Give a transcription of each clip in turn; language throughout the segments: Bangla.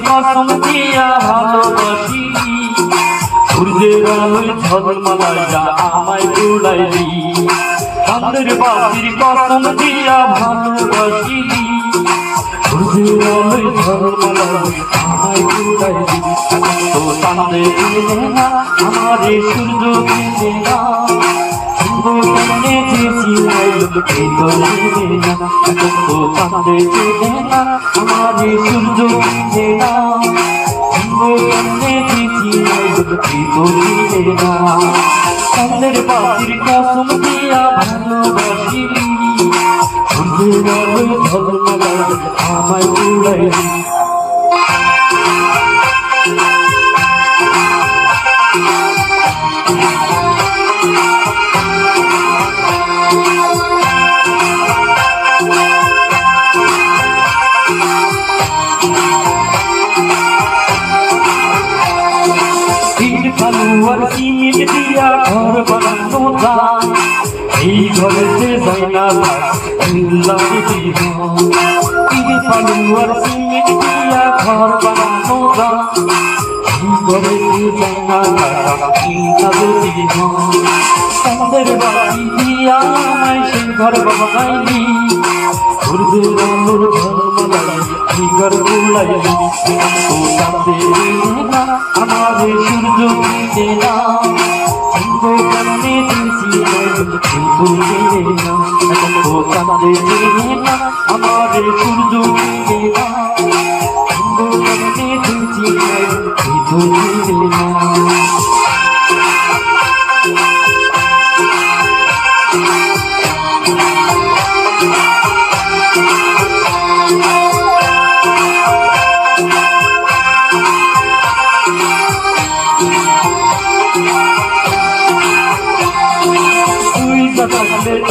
কসম দিয়া ভালোবাসি, সূর্যের আলোয় ঝলমলায় যা আমায় উড়াইলি। চাঁদের বাতির কসম দিয়া ভালোবাসি, সূর্যের আলোয় ঝলমলায় আমায় উড়াইলি। তো চাঁদে দিলে না আমারে সূর্য দিলে না, চাঁদের বাতির কসম দিয়া ভালোবাসি, সূর্যের আলোয় ঝলমলায় আমায় উড়াইলি। আর সিমেন্ট দিয়া ঘর বানানো যায়, এই ঘরেতে যায় না আর সিমেন্ট দিয়া ঘর বানানো যায়, এই ঘরেতে যায় না চাঁদের বাতি দিয়া আমায় সেই ঘর বানাইলি। সূর্যের আলোর ঝলমলায় এই ঘর উড়াইলি। তো চাঁদে না আমারে সূর্য দিলে না, কানে দিয়েছি কিন্তু দিলে না। তো চাঁদে না আমারে সূর্য দিলে না, কানে দিয়েছি কিন্তু দিলে না।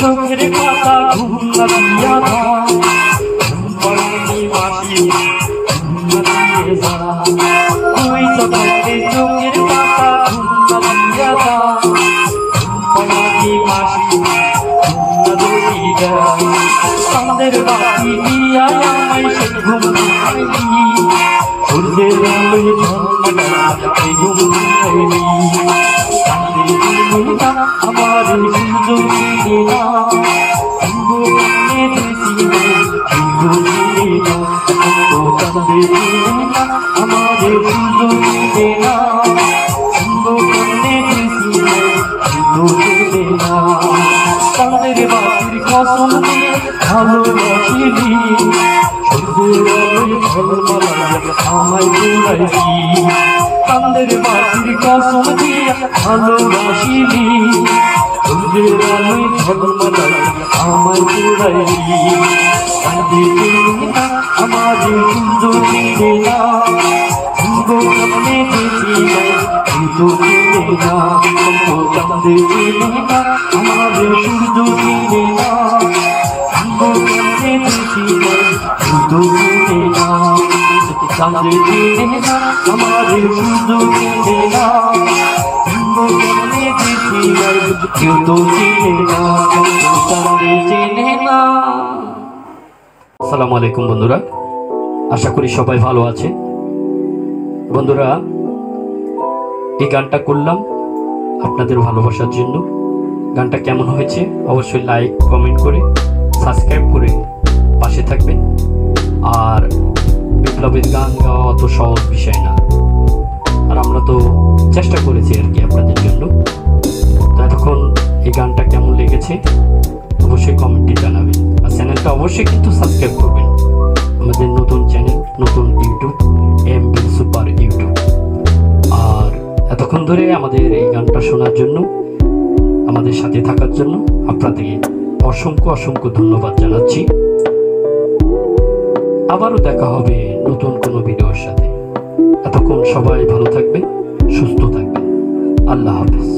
চোখের পাতা ঘুম না দিয়া পড়ানি মাটি ঘুম না দিয়ে যা, তুই চোখের চোখের পাতা ঘুম না দিয়া পড়ানি মাটি ঘুম না দিয়ে যা। চাঁদের বাতি দিয়া আমায় সে ঘুম পাইলি, সূর্যের আলোয় ঝলমলায় এই ঘুম পাইলি। চাঁদের দিলে না আমার সূর্য দিলে না, কানে দিয়েছি কিন্তু দিলে না। তো চাঁদের দিলে না আমারে সূর্য দিলে না, কানে দিয়েছি কিন্তু দিলে না। চাঁদের বাতির কসম দিয়ে ভালোবাসিলি, সূর্যের আলোয় ঝলমলায় আমায় উড়াইলি। চাঁদের বাতির কসম দিয়ে ভালোবাসিলি, সূর্যের আলোয় ঝলমলায় আমায় উড়াইলি। চাঁদের দিলে না আমারে সূর্য দিলে না, কানে দিয়েছি কিন্তু দিলে না। চাঁদের দিলে না আমারে সূর্য দিলে না, কানে দিয়েছি কিন্তু দিলে না। চাঁদের দিলে না আমারে সূর্য দিলে না, কানে দিয়েছি কিন্তু দিলে না। চাঁদের দিলে না। আসসালামু আলাইকুম বন্ধুরা, আশা করি সবাই ভালো আছে। বন্ধুরা, এই গানটা করলাম আপনাদের ভালোবাসার জন্য। গানটা কেমন হয়েছে অবশ্যই লাইক কমেন্ট করে সাবস্ক্রাইব করে পাশে থাকবেন। আর বিপ্লবের গান গাওয়া অত সহজ বিষয় না, আর আমরা তো চেষ্টা করেছি আর কি আপনাদের জন্য। তো এতক্ষণ এই গানটা কেমন লেগেছে অবশ্যই কমেন্টে জানাবেন, আর চ্যানেলটা অবশ্যই কিন্তু সাবস্ক্রাইব করবেন। আমাদের নতুন চ্যানেল, নতুন ইউটিউব, এমবি সুপার ইউটিউব। আর এতক্ষণ ধরে আমাদের এই গানটা শোনার জন্য, আমাদের সাথে থাকার জন্য আপনাদেরকে অসংখ্য অসংখ্য ধন্যবাদ জানাচ্ছি। আবারও দেখা হবে নতুন কোনো ভিডিওর সাথে। এতক্ষণ সবাই ভালো থাকবেন, সুস্থ থাকবেন। আল্লাহ হাফেজ।